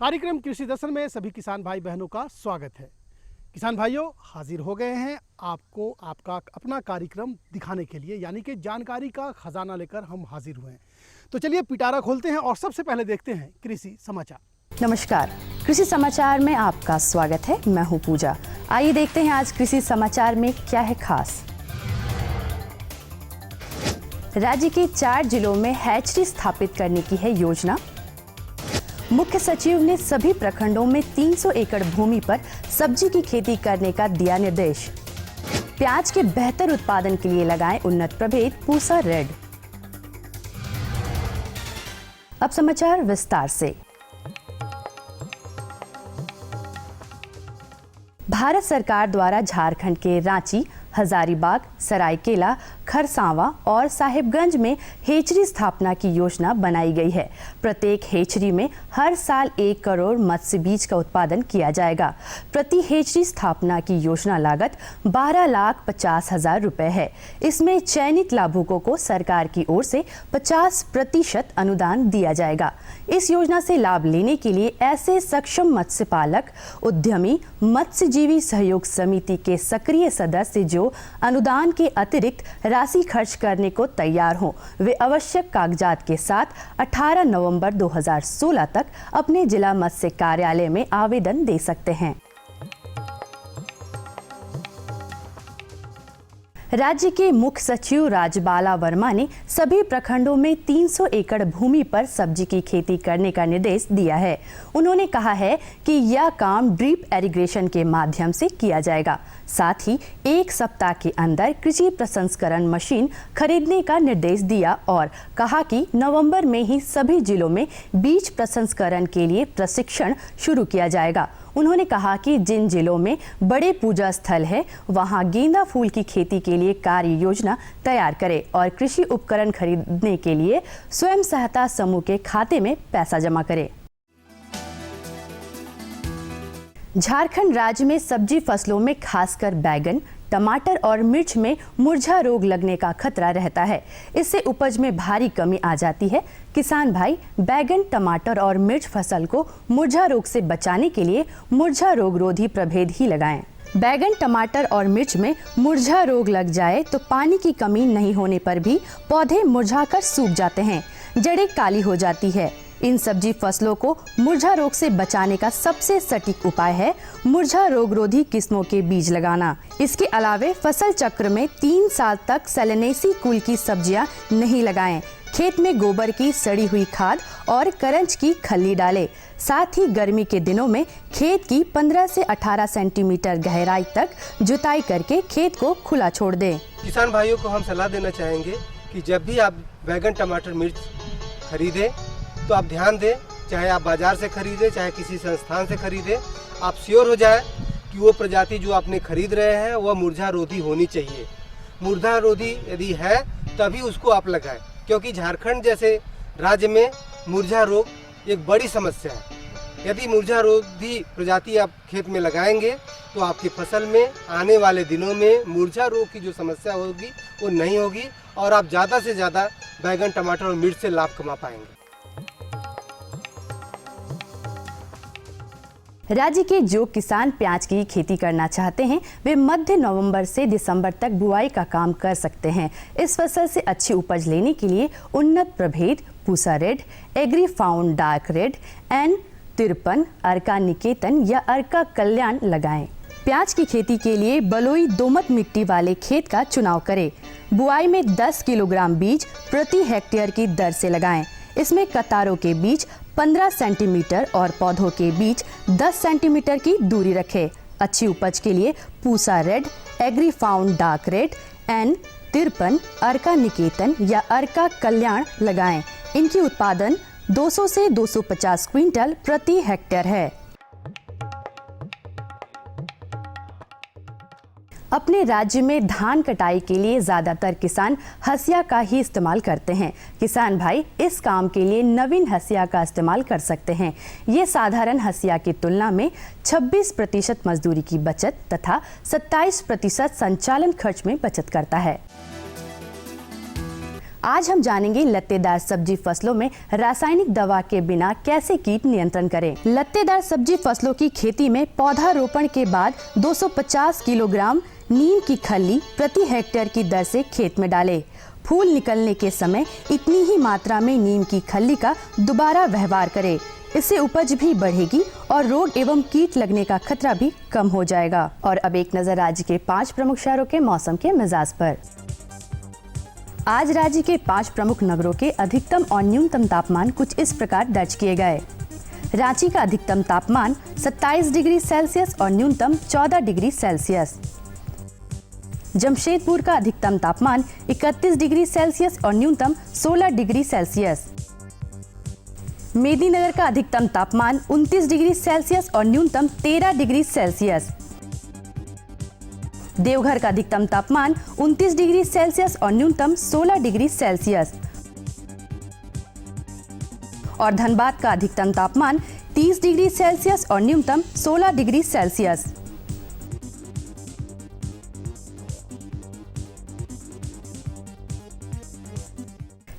कार्यक्रम कृषि दर्शन में सभी किसान भाई बहनों का स्वागत है। किसान भाइयों, हाजिर हो गए हैं आपको आपका अपना कार्यक्रम दिखाने के लिए, यानी कि जानकारी का खजाना लेकर हम हाजिर हुए हैं। तो चलिए पिटारा खोलते हैं और सबसे पहले देखते हैं कृषि समाचार। नमस्कार, कृषि समाचार में आपका स्वागत है। मैं हूं पूजा। आइए देखते हैं आज कृषि समाचार में क्या है खास। राज्य के 4 जिलों में हैचरी स्थापित करने की है योजना। मुख्य सचिव ने सभी प्रखंडों में 300 एकड़ भूमि पर सब्जी की खेती करने का दिया निर्देश। प्याज के बेहतर उत्पादन के लिए लगाएं उन्नत प्रभेद पूसा रेड। अब समाचार विस्तार से। भारत सरकार द्वारा झारखंड के रांची, हजारीबाग, सरायकेला, खरसावां और साहिबगंज में हेचरी स्थापना की योजना बनाई गई है। प्रत्येक हेचरी में हर साल 1 करोड़ मत्स्य बीज का उत्पादन किया जाएगा। प्रति हेचरी स्थापना की योजना लागत 12,50,000 रुपए है। इसमें चयनित लाभुकों को सरकार की ओर से 50% अनुदान दिया जाएगा। इस योजना से लाभ लेने के लिए ऐसे सक्षम मत्स्य पालक, उद्यमी, मत्स्यजीवी सहयोग समिति के सक्रिय सदस्य जो अनुदान के अतिरिक्त राशि खर्च करने को तैयार हों, वे आवश्यक कागजात के साथ 18 नवंबर 2016 तक अपने जिला मत्स्य कार्यालय में आवेदन दे सकते हैं। राज्य के मुख्य सचिव राजबाला वर्मा ने सभी प्रखंडों में 300 एकड़ भूमि पर सब्जी की खेती करने का निर्देश दिया है। उन्होंने कहा है कि यह काम ड्रिप इरिगेशन के माध्यम से किया जाएगा। साथ ही 1 सप्ताह के अंदर कृषि प्रसंस्करण मशीन खरीदने का निर्देश दिया और कहा कि नवंबर में ही सभी जिलों में बीज प्रसंस्करण के लिए प्रशिक्षण शुरू किया जाएगा। उन्होंने कहा कि जिन जिलों में बड़े पूजा स्थल है, वहां गेंदा फूल की खेती के लिए कार्य योजना तैयार करें और कृषि उपकरण खरीदने के लिए स्वयं सहायता समूह के खाते में पैसा जमा करें। झारखंड राज्य में सब्जी फसलों में खासकर बैगन, टमाटर और मिर्च में मुरझा रोग लगने का खतरा रहता है। इससे उपज में भारी कमी आ जाती है। किसान भाई बैगन, टमाटर और मिर्च फसल को मुरझा रोग से बचाने के लिए मुरझा रोग रोधी प्रभेद ही लगाएं। बैगन, टमाटर और मिर्च में मुरझा रोग लग जाए तो पानी की कमी नहीं होने पर भी पौधे मुरझाकर सूख जाते हैं, जड़ें काली हो जाती है। इन सब्जी फसलों को मुरझा रोग से बचाने का सबसे सटीक उपाय है मुरझा रोग रोधी किस्मों के बीज लगाना। इसके अलावे फसल चक्र में 3 साल तक सेलेनेसी कुल की सब्जियां नहीं लगाएं। खेत में गोबर की सड़ी हुई खाद और करंज की खल्ली डालें। साथ ही गर्मी के दिनों में खेत की 15 से 18 सेंटीमीटर गहराई तक जुताई करके खेत को खुला छोड़ दें। किसान भाइयों को हम सलाह देना चाहेंगे कि जब भी आप बैगन, टमाटर, मिर्च खरीदें तो आप ध्यान दें, चाहे आप बाजार से खरीदें चाहे किसी संस्थान से खरीदें, आप श्योर हो जाए कि वो प्रजाति जो आपने खरीद रहे हैं वह मुरझा रोधी होनी चाहिए। मुरझा रोधी यदि है तभी उसको आप लगाएं, क्योंकि झारखंड जैसे राज्य में मुरझा रोग एक बड़ी समस्या है। यदि मुरझा रोधी प्रजाति आप खेत में लगाएंगे तो आपकी फसल में आने वाले दिनों में मुरझा रोग की जो समस्या होगी वो नहीं होगी और आप ज़्यादा से ज़्यादा बैगन, टमाटर और मिर्च से लाभ कमा पाएंगे। राज्य के जो किसान प्याज की खेती करना चाहते हैं, वे मध्य नवंबर से दिसंबर तक बुआई का काम कर सकते हैं। इस फसल से अच्छी उपज लेने के लिए उन्नत प्रभेद Pusa red, Agrifound dark red, N53, Arka Niketan या अर्का कल्याण लगाएं। प्याज की खेती के लिए बलुई दोमट मिट्टी वाले खेत का चुनाव करें। बुआई में 10 किलोग्राम बीज प्रति हेक्टेयर की दर से लगाएं। इसमें कतारों के बीच 15 सेंटीमीटर और पौधों के बीच 10 सेंटीमीटर की दूरी रखें। अच्छी उपज के लिए Pusa red, Agrifound dark red, N53, Arka Niketan या अर्का कल्याण लगाएं। इनकी उत्पादन 200 से 250 क्विंटल प्रति हेक्टेयर है। अपने राज्य में धान कटाई के लिए ज़्यादातर किसान हसिया का ही इस्तेमाल करते हैं। किसान भाई इस काम के लिए नवीन हसिया का इस्तेमाल कर सकते हैं। ये साधारण हसिया की तुलना में 26% मजदूरी की बचत तथा 27% संचालन खर्च में बचत करता है। आज हम जानेंगे लत्तेदार सब्जी फसलों में रासायनिक दवा के बिना कैसे कीट नियंत्रण करें। लत्तेदार सब्जी फसलों की खेती में पौधारोपण के बाद 250 किलोग्राम नीम की खल्ली प्रति हेक्टेयर की दर से खेत में डालें। फूल निकलने के समय इतनी ही मात्रा में नीम की खल्ली का दोबारा व्यवहार करें। इससे उपज भी बढ़ेगी और रोग एवं कीट लगने का खतरा भी कम हो जाएगा। और अब एक नजर राज्य के 5 प्रमुख शहरों के मौसम के मिजाज पर। आज राज्य के 5 प्रमुख नगरों के अधिकतम और न्यूनतम तापमान कुछ इस प्रकार दर्ज किए गए। रांची का अधिकतम तापमान 27 डिग्री सेल्सियस और न्यूनतम 14 डिग्री सेल्सियस। जमशेदपुर का अधिकतम तापमान 31 डिग्री सेल्सियस और न्यूनतम 16 डिग्री सेल्सियस। मेदिनीनगर का अधिकतम तापमान 29 डिग्री सेल्सियस और न्यूनतम 13 डिग्री सेल्सियस। देवघर का अधिकतम तापमान 29 डिग्री सेल्सियस और न्यूनतम 16 डिग्री सेल्सियस। और धनबाद का अधिकतम तापमान 30 डिग्री सेल्सियस और न्यूनतम 16 डिग्री सेल्सियस।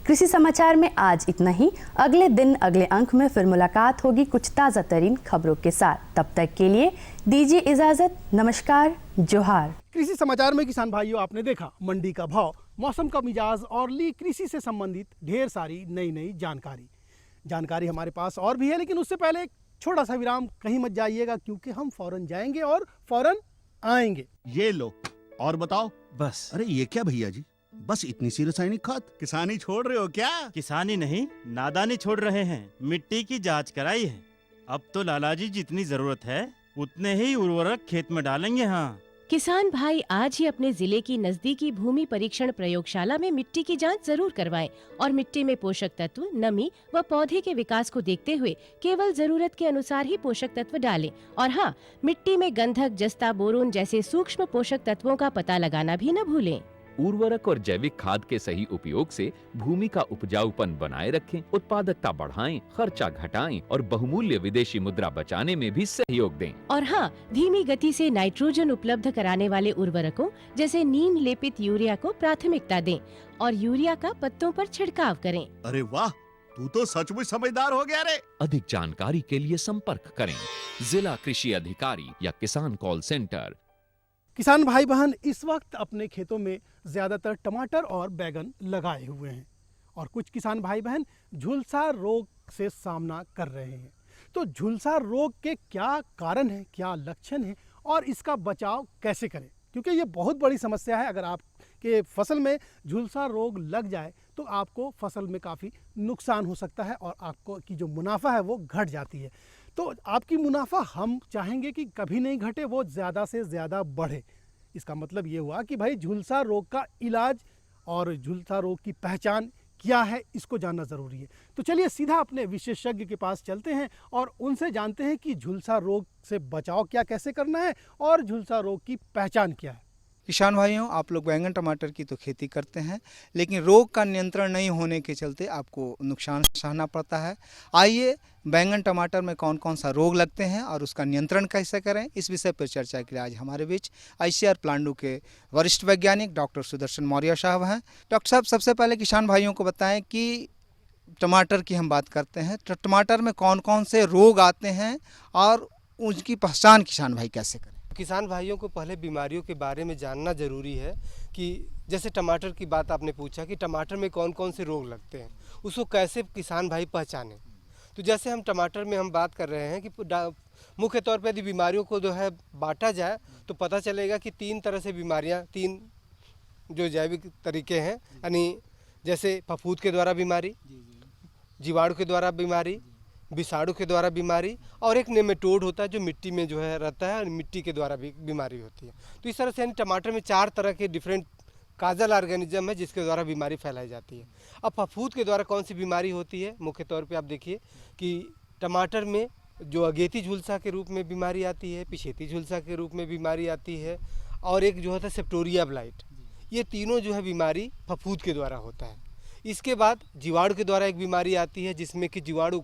कृषि समाचार में आज इतना ही। अगले दिन अगले अंक में फिर मुलाकात होगी कुछ ताज़ा तरीन खबरों के साथ। तब तक के लिए दीजिए इजाजत। नमस्कार, जोहार। कृषि समाचार में किसान भाइयों, आपने देखा मंडी का भाव, मौसम का मिजाज और ली कृषि से संबंधित ढेर सारी नई जानकारी हमारे पास और भी है, लेकिन उससे पहले एक छोटा सा विराम। कहीं मत जाइएगा क्योंकि हम फौरन जाएंगे और फौरन आएंगे। ये लो और बताओ। बस। अरे ये क्या भैया जी, बस इतनी सी रासायनिक खाद? किसानी छोड़ रहे हो क्या? किसानी नहीं, नादानी छोड़ रहे हैं। मिट्टी की जांच कराई है। अब तो लालाजी जितनी जरूरत है उतने ही उर्वरक खेत में डालेंगे। हाँ, किसान भाई आज ही अपने जिले की नजदीकी भूमि परीक्षण प्रयोगशाला में मिट्टी की जांच जरूर करवाएं और मिट्टी में पोषक तत्व, नमी व पौधे के विकास को देखते हुए केवल जरूरत के अनुसार ही पोषक तत्व डालें। और हाँ, मिट्टी में गंधक, जस्ता, बोरोन जैसे सूक्ष्म पोषक तत्वों का पता लगाना भी न भूलें। उर्वरक और जैविक खाद के सही उपयोग से भूमि का उपजाऊपन बनाए रखें, उत्पादकता बढ़ाएं, खर्चा घटाएं और बहुमूल्य विदेशी मुद्रा बचाने में भी सहयोग दें। और हाँ, धीमी गति से नाइट्रोजन उपलब्ध कराने वाले उर्वरकों जैसे नीम लेपित यूरिया को प्राथमिकता दें और यूरिया का पत्तों पर छिड़काव करें। अरे वाह, तू तो सचमुच समझदार हो गया रे। अधिक जानकारी के लिए संपर्क करें जिला कृषि अधिकारी या किसान कॉल सेंटर। किसान भाई बहन इस वक्त अपने खेतों में ज़्यादातर टमाटर और बैगन लगाए हुए हैं और कुछ किसान भाई बहन झुलसा रोग से सामना कर रहे हैं। तो झुलसा रोग के क्या कारण हैं, क्या लक्षण हैं और इसका बचाव कैसे करें, क्योंकि ये बहुत बड़ी समस्या है। अगर आपके फसल में झुलसा रोग लग जाए तो आपको फसल में काफ़ी नुकसान हो सकता है और आपको की जो मुनाफा है वो घट जाती है। तो आपकी मुनाफा हम चाहेंगे कि कभी नहीं घटे, वो ज़्यादा से ज़्यादा बढ़े। इसका मतलब ये हुआ कि भाई झुलसा रोग का इलाज और झुलसा रोग की पहचान क्या है, इसको जानना ज़रूरी है। तो चलिए सीधा अपने विशेषज्ञ के पास चलते हैं और उनसे जानते हैं कि झुलसा रोग से बचाव क्या कैसे करना है और झुलसा रोग की पहचान क्या है। किसान भाइयों, आप लोग बैंगन टमाटर की तो खेती करते हैं, लेकिन रोग का नियंत्रण नहीं होने के चलते आपको नुकसान सहना पड़ता है। आइए बैंगन टमाटर में कौन कौन सा रोग लगते हैं और उसका नियंत्रण कैसे करें, इस विषय पर चर्चा के लिए आज हमारे बीच ICAR प्लांडू के वरिष्ठ वैज्ञानिक डॉक्टर सुदर्शन मौर्य साहब हैं। डॉक्टर साहब, सबसे पहले किसान भाइयों को बताएं कि टमाटर की हम बात करते हैं तो टमाटर में कौन कौन से रोग आते हैं और उनकी पहचान किसान भाई कैसे करें। किसान भाइयों को पहले बीमारियों के बारे में जानना ज़रूरी है कि जैसे टमाटर की बात आपने पूछा कि टमाटर में कौन कौन से रोग लगते हैं, उसको कैसे किसान भाई पहचानें। तो जैसे हम टमाटर में हम बात कर रहे हैं कि मुख्य तौर पर यदि बीमारियों को जो है बांटा जाए तो पता चलेगा कि 3 तरह से बीमारियां, 3 जो जैविक तरीके हैं, यानी जैसे फफूंद के द्वारा बीमारी, जीवाणु के द्वारा बीमारी, विषाणु के द्वारा बीमारी और एक नेमेटोड होता है जो मिट्टी में जो है रहता है और मिट्टी के द्वारा भी बीमारी होती है। तो इस तरह से यानी टमाटर में 4 तरह के डिफरेंट काजल ऑर्गेनिज्म है जिसके द्वारा बीमारी फैलाई जाती है। अब फफूंद के द्वारा कौन सी बीमारी होती है, मुख्य तौर पे आप देखिए कि टमाटर में जो अगेती झुलसा के रूप में बीमारी आती है, पिछेती झुलसा के रूप में बीमारी आती है और एक जो होता है सेप्टोरिया ब्लाइट। ये तीनों जो है बीमारी फफूंद के द्वारा होता है। इसके बाद जीवाणु के द्वारा एक बीमारी आती है जिसमें कि जीवाणु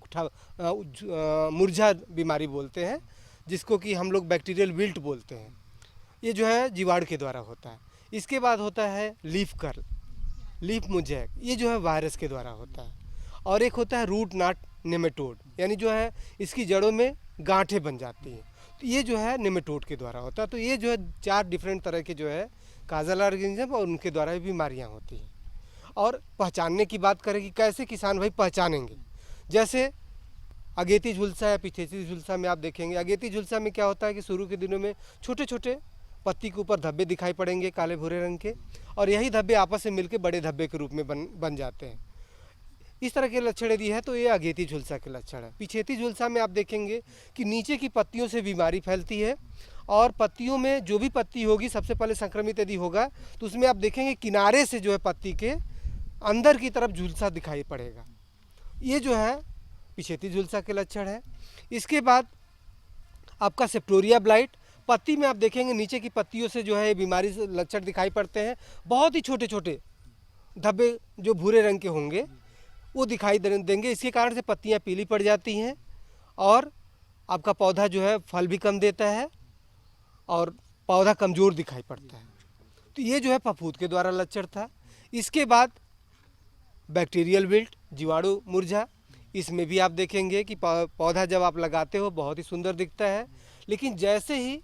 मुरझा बीमारी बोलते हैं, जिसको कि हम लोग बैक्टीरियल विल्ट बोलते हैं। ये जो है जीवाणु के द्वारा होता है। इसके बाद होता है लीफ कर्ल। लीफ मोज़ेक, ये जो है वायरस के द्वारा होता है। और एक होता है रूट नॉट नेमेटोड, यानी जो है इसकी जड़ों में गांठें बन जाती हैं, तो ये जो है नेमेटोड के द्वारा होता है। तो ये जो है 4 डिफरेंट तरह के जो है काजल ऑर्गेनिज्म और उनके द्वारा भी बीमारियाँ होती हैं। और पहचानने की बात करें कि कैसे किसान भाई पहचानेंगे, जैसे अगेती झुलसा या पिछेती झुलसा में आप देखेंगे, अगेती झुलसा में क्या होता है कि शुरू के दिनों में छोटे छोटे पत्ती के ऊपर धब्बे दिखाई पड़ेंगे काले भूरे रंग के, और यही धब्बे आपस में मिलकर बड़े धब्बे के रूप में बन जाते हैं। इस तरह के लक्षण यदि है तो ये अगेती झुलसा के लक्षण है। पिछेती झुलसा में आप देखेंगे कि नीचे की पत्तियों से बीमारी फैलती है, और पत्तियों में जो भी पत्ती होगी सबसे पहले संक्रमित यदि होगा तो उसमें आप देखेंगे किनारे से जो है पत्ती के अंदर की तरफ झुलसा दिखाई पड़ेगा। ये जो है पिछेती झुलसा के लक्षण है। इसके बाद आपका सेप्टोरिया ब्लाइट, पत्ती में आप देखेंगे नीचे की पत्तियों से जो है ये बीमारी से लक्षण दिखाई पड़ते हैं। बहुत ही छोटे छोटे धब्बे जो भूरे रंग के होंगे वो दिखाई देंगे। इसके कारण से पत्तियां पीली पड़ जाती हैं और आपका पौधा जो है फल भी कम देता है और पौधा कमज़ोर दिखाई पड़ता है। तो ये जो है फफूंद के द्वारा लक्षण था। इसके बाद बैक्टीरियल विल्ट, जीवाणु मुरझा, इसमें भी आप देखेंगे कि पौधा जब आप लगाते हो बहुत ही सुंदर दिखता है, लेकिन जैसे ही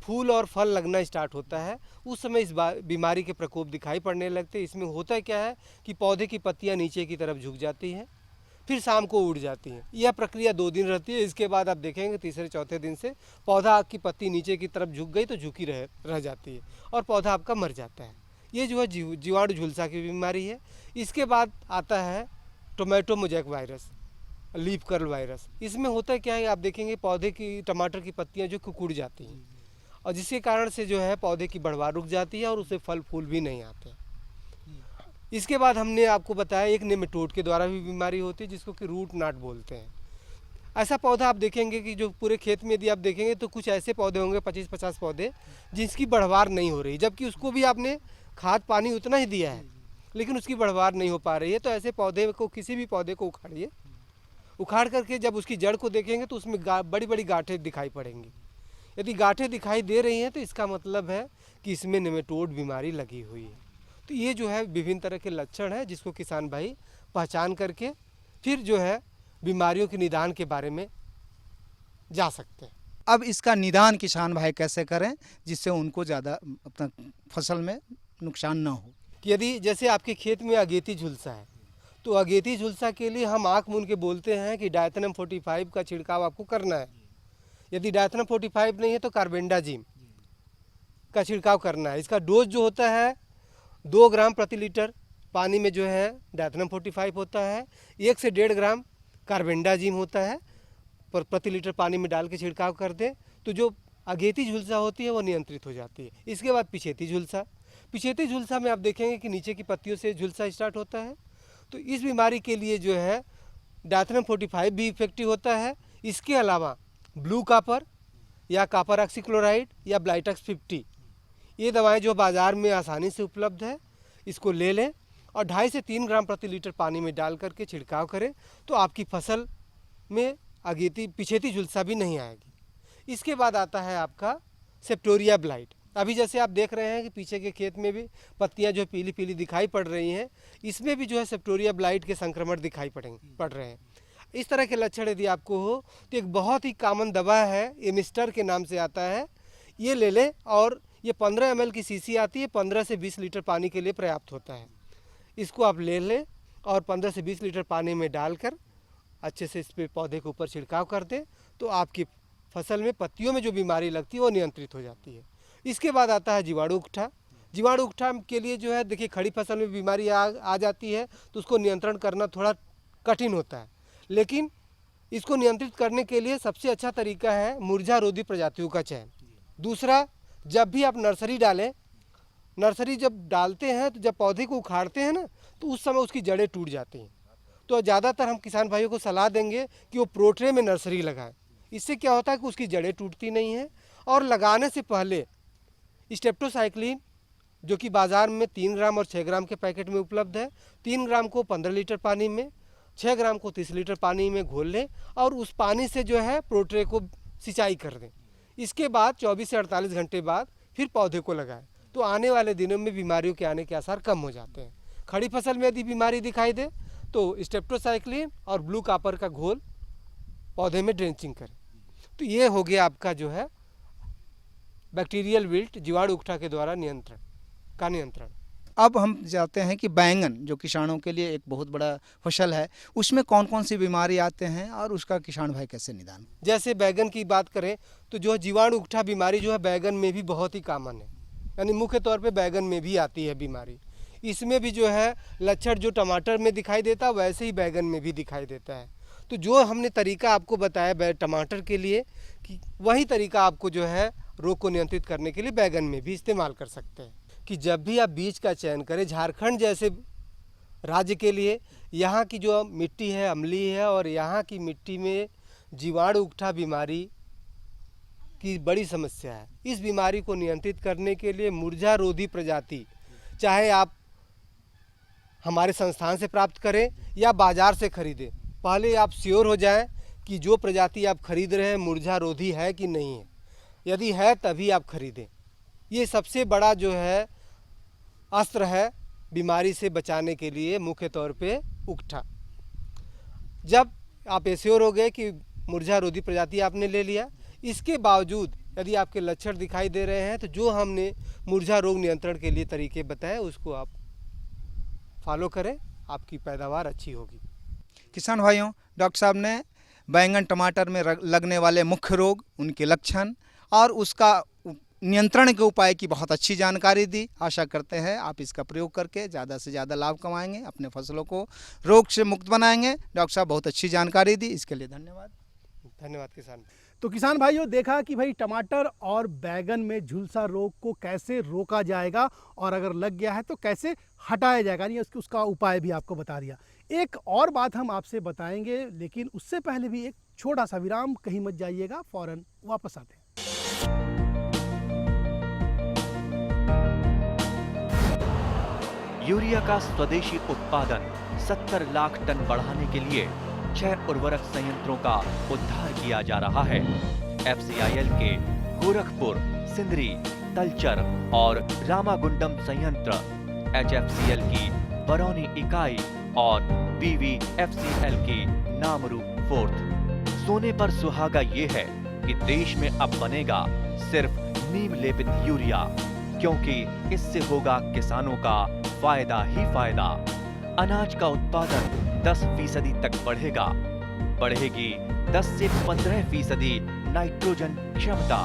फूल और फल लगना स्टार्ट होता है उस समय इस बीमारी के प्रकोप दिखाई पड़ने लगते हैं। इसमें होता क्या है कि पौधे की पत्तियां नीचे की तरफ झुक जाती हैं, फिर शाम को उड़ जाती हैं। यह प्रक्रिया 2 दिन रहती है। इसके बाद आप देखेंगे तीसरे चौथे दिन से पौधा की पत्ती नीचे की तरफ झुक गई तो झुकी रह जाती है और पौधा आपका मर जाता है। ये जो है जीवाणु झुलसा की बीमारी है। इसके बाद आता है tomato mosaic virus, leaf curl virus. इसमें होता क्या है, आप देखेंगे पौधे की टमाटर की पत्तियां जो कुकुड़ जाती हैं और जिसके कारण से जो है पौधे की बढ़वार रुक जाती है और उसे फल फूल भी नहीं आते। इसके बाद हमने आपको बताया एक नेमेटोड के द्वारा भी बीमारी होती है जिसको कि रूट नॉट बोलते हैं। ऐसा पौधा आप देखेंगे कि जो पूरे खेत में यदि आप देखेंगे तो कुछ ऐसे पौधे होंगे 25-50 पौधे जिसकी बढ़वार नहीं हो रही, जबकि उसको भी आपने खाद पानी उतना ही दिया है लेकिन उसकी बढ़वार नहीं हो पा रही है। तो ऐसे पौधे को, किसी भी पौधे को उखाड़िए, उखाड़ करके जब उसकी जड़ को देखेंगे तो उसमें बड़ी बड़ी गांठें दिखाई पड़ेंगी। यदि गांठें दिखाई दे रही हैं तो इसका मतलब है कि इसमें नेमेटोड बीमारी लगी हुई है। तो ये जो है विभिन्न तरह के लक्षण है जिसको किसान भाई पहचान करके फिर जो है बीमारियों के निदान के बारे में जा सकते हैं। अब इसका निदान किसान भाई कैसे करें जिससे उनको ज़्यादा अपना फसल में नुकसान ना हो? कि यदि जैसे आपके खेत में अगेती झुलसा है तो अगेती झुलसा के लिए हम आँख मूंद के बोलते हैं कि डायथेनम 45 का छिड़काव आपको करना है। यदि डायथेनम 45 नहीं है तो कार्बेंडाजिम का छिड़काव करना है। इसका डोज जो होता है 2 ग्राम प्रति लीटर पानी में जो है डायथेनम 45 होता है, 1 से 1.5 ग्राम कार्बेंडाजिम होता है पर प्रति लीटर पानी में डाल के छिड़काव कर दें तो जो अगेती झुलसा होती है वो नियंत्रित हो जाती है। इसके बाद पिछेती झुलसा, पिछेती झुलसा में आप देखेंगे कि नीचे की पत्तियों से झुलसा स्टार्ट होता है। तो इस बीमारी के लिए जो है डायथेनम 45 भी इफेक्टिव होता है। इसके अलावा ब्लू कॉपर या कॉपर ऑक्सीक्लोराइड या ब्लाइटक्स 50, ये दवाएं जो बाज़ार में आसानी से उपलब्ध है, इसको ले लें और 2.5 से 3 ग्राम प्रति लीटर पानी में डाल करके छिड़काव करें तो आपकी फसल में अगेती पिछेती झुलसा भी नहीं आएगी। इसके बाद आता है आपका सेप्टोरिया ब्लाइट। अभी जैसे आप देख रहे हैं कि पीछे के खेत में भी पत्तियां जो पीली पीली दिखाई पड़ रही हैं, इसमें भी जो है सेप्टोरिया ब्लाइट के संक्रमण दिखाई पड़ रहे हैं। इस तरह के लक्षण यदि आपको हो तो एक बहुत ही कॉमन दवा है, एमिस्टर के नाम से आता है, ये ले लें और ये 15 ml की शीशी आती है, 15 से 20 लीटर पानी के लिए पर्याप्त होता है। इसको आप ले लें और 15 से 20 लीटर पानी में डालकर अच्छे से इस पे पौधे के ऊपर छिड़काव कर दें तो आपकी फसल में पत्तियों में जो बीमारी लगती है वो नियंत्रित हो जाती है। इसके बाद आता है जीवाणु उकठा। जीवाणु उकठा के लिए जो है देखिए खड़ी फसल में बीमारी आ जाती है तो उसको नियंत्रण करना थोड़ा कठिन होता है, लेकिन इसको नियंत्रित करने के लिए सबसे अच्छा तरीका है मुरझा रोधी प्रजातियों का चयन। दूसरा, जब भी आप नर्सरी डालें, नर्सरी जब डालते हैं तो जब पौधे को उखाड़ते हैं ना तो उस समय उसकी जड़ें टूट जाती हैं। तो ज़्यादातर हम किसान भाइयों को सलाह देंगे कि वो प्रोट्रे में नर्सरी लगाएं। इससे क्या होता है कि उसकी जड़ें टूटती नहीं हैं। और लगाने से पहले स्टेप्टोसाइक्लिन जो कि बाज़ार में 3 ग्राम और 6 ग्राम के पैकेट में उपलब्ध है, 3 ग्राम को 15 लीटर पानी में, 6 ग्राम को 30 लीटर पानी में घोल लें और उस पानी से जो है प्रोट्रे को सिंचाई कर दें। इसके बाद 24 से 48 घंटे बाद फिर पौधे को लगाएं तो आने वाले दिनों में बीमारियों के आने के आसार कम हो जाते हैं। खड़ी फसल में यदि बीमारी दिखाई दे तो स्टेप्टोसाइक्लिन और ब्लू कॉपर का घोल पौधे में ड्रेंचिंग करें। तो ये हो गया आपका जो है बैक्टीरियल विल्ट, जीवाणु उकठा के द्वारा नियंत्रण। अब हम जाते हैं कि बैंगन जो किसानों के लिए एक बहुत बड़ा फसल है, उसमें कौन कौन सी बीमारी आते हैं और उसका किसान भाई कैसे निदान। जैसे बैगन की बात करें तो जो जीवाणु उकठा बीमारी जो है बैगन में भी बहुत ही कॉमन है, यानी मुख्य तौर पे बैगन में भी आती है बीमारी। इसमें भी जो है लक्षण जो टमाटर में दिखाई देता है वैसे ही बैगन में भी दिखाई देता है। तो जो हमने तरीका आपको बताया टमाटर के लिए कि वही तरीका आपको जो है रोग को नियंत्रित करने के लिए बैगन में भी इस्तेमाल कर सकते हैं। कि जब भी आप बीज का चयन करें, झारखंड जैसे राज्य के लिए यहाँ की जो मिट्टी है अम्लीय है और यहाँ की मिट्टी में जीवाणु उकठा बीमारी की बड़ी समस्या है। इस बीमारी को नियंत्रित करने के लिए मुरझा रोधी प्रजाति चाहे आप हमारे संस्थान से प्राप्त करें या बाज़ार से खरीदें, पहले आप श्योर हो जाएं कि जो प्रजाति आप खरीद रहे हैं मुरझा रोधी है कि नहीं है। यदि है तभी आप खरीदें। ये सबसे बड़ा जो है अस्त्र है बीमारी से बचाने के लिए, मुख्य तौर पे उकठा। जब आप श्योर हो गए कि मुरझा रोधी प्रजाति आपने ले लिया, इसके बावजूद यदि आपके लक्षण दिखाई दे रहे हैं तो जो हमने मुरझा रोग नियंत्रण के लिए तरीके बताए उसको आप फॉलो करें, आपकी पैदावार अच्छी होगी। किसान भाइयों, डॉक्टर साहब ने बैंगन टमाटर में लगने वाले मुख्य रोग, उनके लक्षण और उसका नियंत्रण के उपाय की बहुत अच्छी जानकारी दी। आशा करते हैं आप इसका प्रयोग करके ज़्यादा से ज़्यादा लाभ कमाएंगे, अपने फसलों को रोग से मुक्त बनाएंगे। डॉक्टर साहब बहुत अच्छी जानकारी दी, इसके लिए धन्यवाद। धन्यवाद किसान। तो किसान भाइयों, देखा कि भाई टमाटर और बैगन में झुलसा रोग को कैसे रोका जाएगा और अगर लग गया है तो कैसे हटाया जाएगा, यानी उसका उपाय भी आपको बता दिया। एक और बात हम आपसे बताएंगे, लेकिन उससे पहले भी एक छोटा सा विराम, कहीं मत जाइएगा, फौरन वापस आते हैं। यूरिया का स्वदेशी उत्पादन 70 लाख टन बढ़ाने के लिए 6 उर्वरक संयंत्रों का उद्धार किया जा रहा है। FCIL के गोरखपुर, सिंदरी, तलचर और रामागुंडम संयंत्र, HFCL की बरौनी इकाई और BVFCL की नामरू फोर्थ। सोने पर सुहागा ये है कि देश में अब बनेगा सिर्फ नीम लेपित यूरिया, क्योंकि इससे होगा किसानों का फायदा ही फायदा। अनाज का उत्पादन 10% तक बढ़ेगा, बढ़ेगी 10 से 15% नाइट्रोजन क्षमता।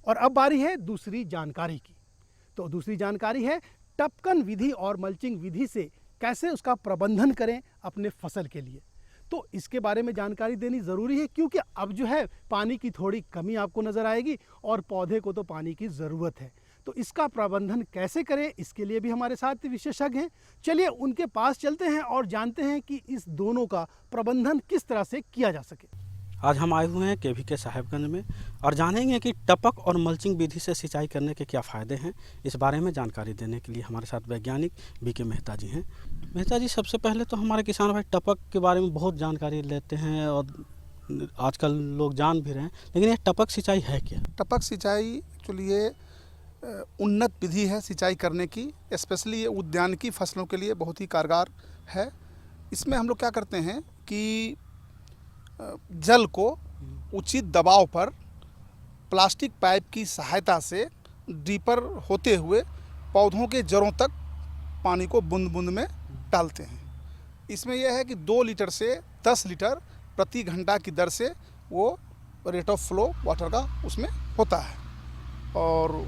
और अब बारी है दूसरी जानकारी की। तो दूसरी जानकारी है टपकन विधि और मल्चिंग विधि से कैसे उसका प्रबंधन करें अपने फसल के लिए। तो इसके बारे में जानकारी देनी ज़रूरी है, क्योंकि अब जो है पानी की थोड़ी कमी आपको नज़र आएगी और पौधे को तो पानी की ज़रूरत है। तो इसका प्रबंधन कैसे करें, इसके लिए भी हमारे साथ विशेषज्ञ हैं। चलिए उनके पास चलते हैं और जानते हैं कि इस दोनों का प्रबंधन किस तरह से किया जा सके। आज हम आए हुए हैं KVK साहेबगंज में और जानेंगे कि टपक और मल्चिंग विधि से सिंचाई करने के क्या फ़ायदे हैं। इस बारे में जानकारी देने के लिए हमारे साथ वैज्ञानिक BK मेहता जी हैं। मेहता जी, सबसे पहले तो हमारे किसान भाई टपक के बारे में बहुत जानकारी लेते हैं और आजकल लोग जान भी रहे हैं, लेकिन ये टपक सिंचाई है क्या? टपक सिंचाई एक्चुअली ये उन्नत विधि है सिंचाई करने की, स्पेशली ये उद्यानिकी फसलों के लिए बहुत ही कारगर है। इसमें हम लोग क्या करते हैं कि जल को उचित दबाव पर प्लास्टिक पाइप की सहायता से डीपर होते हुए पौधों के जड़ों तक पानी को बूंद बूंद में डालते हैं। इसमें यह है कि 2 लीटर से 10 लीटर प्रति घंटा की दर से वो रेट ऑफ फ्लो वाटर का उसमें होता है। और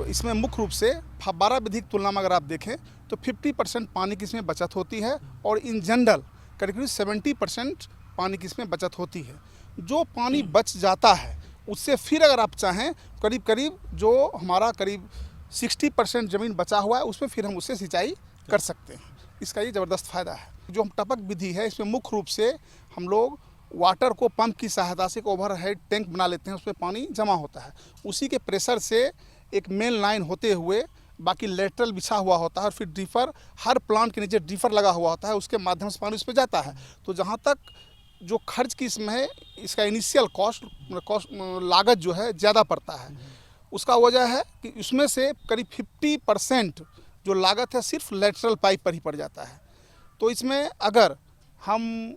इसमें मुख्य रूप से फव्वारा विधि की तुलना में अगर आप देखें तो 50% पानी की इसमें बचत होती है और इन जनरल करीब 70% पानी की इसमें बचत होती है। जो पानी बच जाता है उससे फिर अगर आप चाहें करीब करीब जो हमारा करीब 60% ज़मीन बचा हुआ है उसमें फिर हम उससे सिंचाई कर सकते हैं। इसका ये ज़बरदस्त फ़ायदा है। जो हम टपक विधि है इसमें मुख्य रूप से हम लोग वाटर को पंप की सहायता से एक ओवरहेड टैंक बना लेते हैं, उसमें पानी जमा होता है। उसी के प्रेशर से एक मेन लाइन होते हुए बाकी लेटरल बिछा हुआ होता है और फिर ड्रीफर, हर प्लांट के नीचे ड्रीफर लगा हुआ होता है, उसके माध्यम से पानी उस पर जाता है। तो जहाँ तक जो खर्च की इसमें है, इसका इनिशियल कॉस्ट लागत जो है ज़्यादा पड़ता है। उसका वजह है कि उसमें से करीब 50% जो लागत है सिर्फ लेटरल पाइप पर ही पड़ जाता है। तो इसमें अगर हम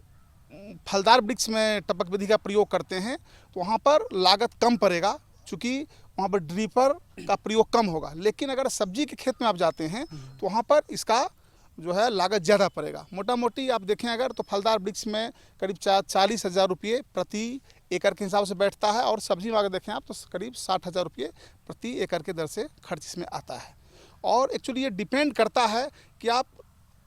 फलदार वृक्ष में टपक विधि का प्रयोग करते हैं तो वहाँ पर लागत कम पड़ेगा, चूँकि वहाँ पर ड्रिपर का प्रयोग कम होगा। लेकिन अगर सब्जी के खेत में आप जाते हैं तो वहाँ पर इसका जो है लागत ज़्यादा पड़ेगा। मोटा मोटी आप देखें अगर तो फलदार वृक्ष में करीब 40,000 रुपये प्रति एकड़ के हिसाब से बैठता है, और सब्जी में अगर देखें आप तो करीब 60,000 रुपये प्रति एकड़ के दर से खर्च इसमें आता है। और एक्चुअली ये डिपेंड करता है कि आप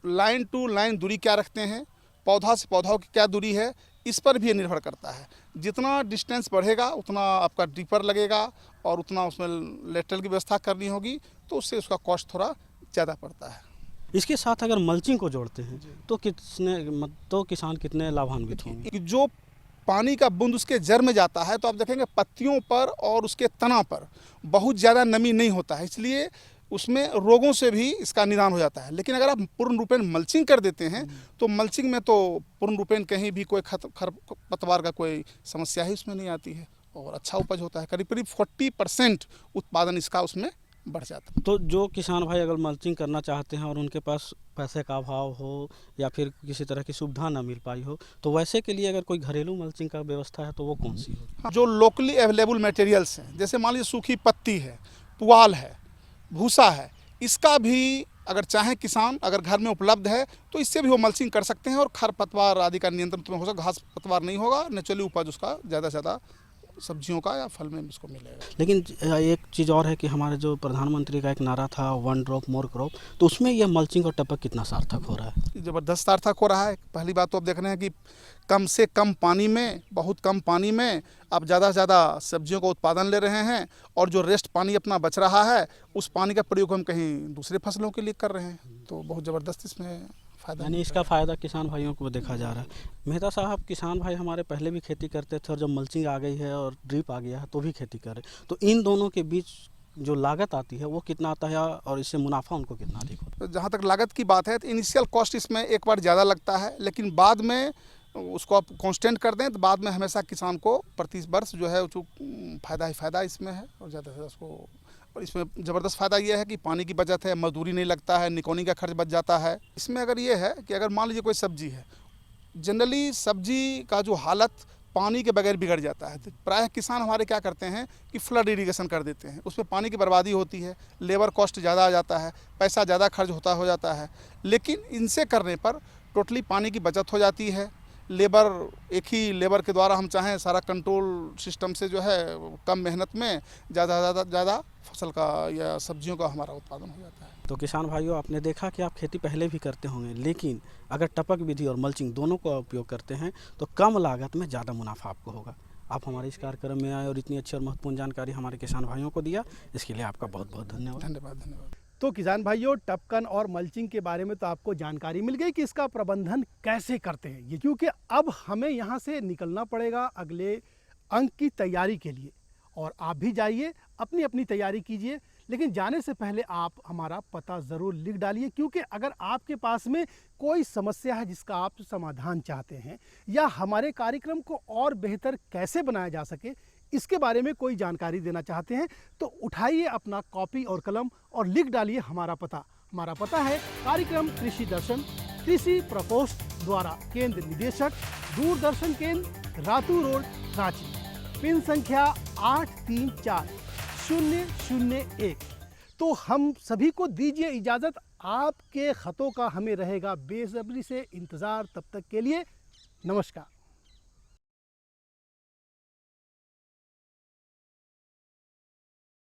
लाइन टू लाइन दूरी क्या रखते हैं, पौधा से पौधा की क्या दूरी है, इस पर भी ये निर्भर करता है। जितना डिस्टेंस बढ़ेगा उतना आपका ड्रिपर लगेगा और उतना उसमें लेटरल की व्यवस्था करनी होगी, तो उससे उसका कॉस्ट थोड़ा ज़्यादा पड़ता है। इसके साथ अगर मल्चिंग को जोड़ते हैं तो किसान कितने लाभान्वित होंगे? जो पानी का बूंद उसके जड़ में जाता है तो आप देखेंगे पत्तियों पर और उसके तना पर बहुत ज़्यादा नमी नहीं होता है, इसलिए उसमें रोगों से भी इसका निदान हो जाता है। लेकिन अगर आप पूर्ण रूपेण मल्चिंग कर देते हैं तो मल्चिंग में तो पूर्ण रूपेण कहीं भी कोई खरपतवार का कोई समस्या ही उसमें नहीं आती है और अच्छा उपज होता है। करीब 40% उत्पादन इसका उसमें बढ़ जाता है। तो जो किसान भाई अगर मल्चिंग करना चाहते हैं और उनके पास पैसे का अभाव हो या फिर किसी तरह की सुविधा ना मिल पाई हो, तो वैसे के लिए अगर कोई घरेलू मल्चिंग का व्यवस्था है तो वो कौन सी हो? जो लोकली अवेलेबल मटेरियल्स हैं, जैसे मान लीजिए सूखी पत्ती है, पुआल है, भूसा है, इसका भी अगर चाहे किसान अगर घर में उपलब्ध है तो इससे भी वो मल्चिंग कर सकते हैं और खरपतवार आदि का नियंत्रण तो हो सकता, घास पतवार नहीं होगा, नेचुरली उपज उसका ज़्यादा से ज़्यादा सब्जियों का या फल में उसको मिलेगा। लेकिन एक चीज़ और है कि हमारे जो प्रधानमंत्री का एक नारा था 1 ड्रॉप मोर क्रॉप, तो उसमें यह मल्चिंग और टपक कितना सार्थक हो रहा है? ज़बरदस्त सार्थक हो रहा है। पहली बात तो आप देख रहे हैं कि कम से कम पानी में, बहुत कम पानी में आप ज़्यादा से ज़्यादा सब्जियों का उत्पादन ले रहे हैं, और जो रेस्ट पानी अपना बच रहा है उस पानी का प्रयोग हम कहीं दूसरे फसलों के लिए कर रहे हैं, तो बहुत ज़बरदस्त इसमें फ़ायदा। यानी इसका फ़ायदा किसान भाइयों को देखा जा रहा है। मेहता साहब, किसान भाई हमारे पहले भी खेती करते थे और जब मल्चिंग आ गई है और ड्रिप आ गया है तो भी खेती कर रहे, तो इन दोनों के बीच जो लागत आती है वो कितना आता है और इससे मुनाफा उनको कितना अधिक होता है? जहाँ तक लागत की बात है तो इनिशियल कॉस्ट इसमें एक बार ज़्यादा लगता है, लेकिन बाद में उसको आप कांस्टेंट कर दें तो बाद में हमेशा किसान को प्रति वर्ष जो है फ़ायदा ही फ़ायदा इसमें है। और ज़्यादा से उसको, और इसमें ज़बरदस्त फ़ायदा ये है कि पानी की बचत है, मजदूरी नहीं लगता है, निकोनी का खर्च बच जाता है। इसमें अगर ये है कि अगर मान लीजिए कोई सब्जी है, जनरली सब्जी का जो हालत पानी के बगैर बिगड़ जाता है, तो प्रायः किसान हमारे क्या करते हैं कि फ्लड इरिगेशन कर देते हैं, उसमें पानी की बर्बादी होती है, लेबर कॉस्ट ज़्यादा आ जाता है, पैसा ज़्यादा खर्च हो जाता है। लेकिन इनसे करने पर टोटली पानी की बचत हो जाती है, लेबर एक ही लेबर के द्वारा हम चाहें सारा कंट्रोल सिस्टम से जो है कम मेहनत में ज़्यादा फसल का या सब्जियों का हमारा उत्पादन हो जाता है। तो किसान भाइयों, आपने देखा कि आप खेती पहले भी करते होंगे, लेकिन अगर टपक विधि और मल्चिंग दोनों का उपयोग करते हैं तो कम लागत में ज़्यादा मुनाफा आपको होगा। आप हमारे इस कार्यक्रम में आए और इतनी अच्छी और महत्वपूर्ण जानकारी हमारे किसान भाइयों को दिया, इसके लिए आपका बहुत बहुत धन्यवाद। धन्यवाद। तो किसान भाइयों, टपकन और मल्चिंग के बारे में तो आपको जानकारी मिल गई कि इसका प्रबंधन कैसे करते हैं ये, क्योंकि अब हमें यहाँ से निकलना पड़ेगा अगले अंक की तैयारी के लिए, और आप भी जाइए अपनी अपनी तैयारी कीजिए। लेकिन जाने से पहले आप हमारा पता ज़रूर लिख डालिए, क्योंकि अगर आपके पास में कोई समस्या है जिसका आप समाधान चाहते हैं, या हमारे कार्यक्रम को और बेहतर कैसे बनाया जा सके इसके बारे में कोई जानकारी देना चाहते हैं, तो उठाइए अपना कॉपी और कलम और लिख डालिए हमारा पता। हमारा पता है कार्यक्रम कृषि दर्शन, कृषि प्रकोष्ठ द्वारा केंद्र निदेशक, दूरदर्शन केंद्र, रातू रोड, रांची, पिन संख्या 834001। तो हम सभी को दीजिए इजाज़त। आपके खतों का हमें रहेगा बेसब्री से इंतज़ार। तब तक के लिए नमस्कार।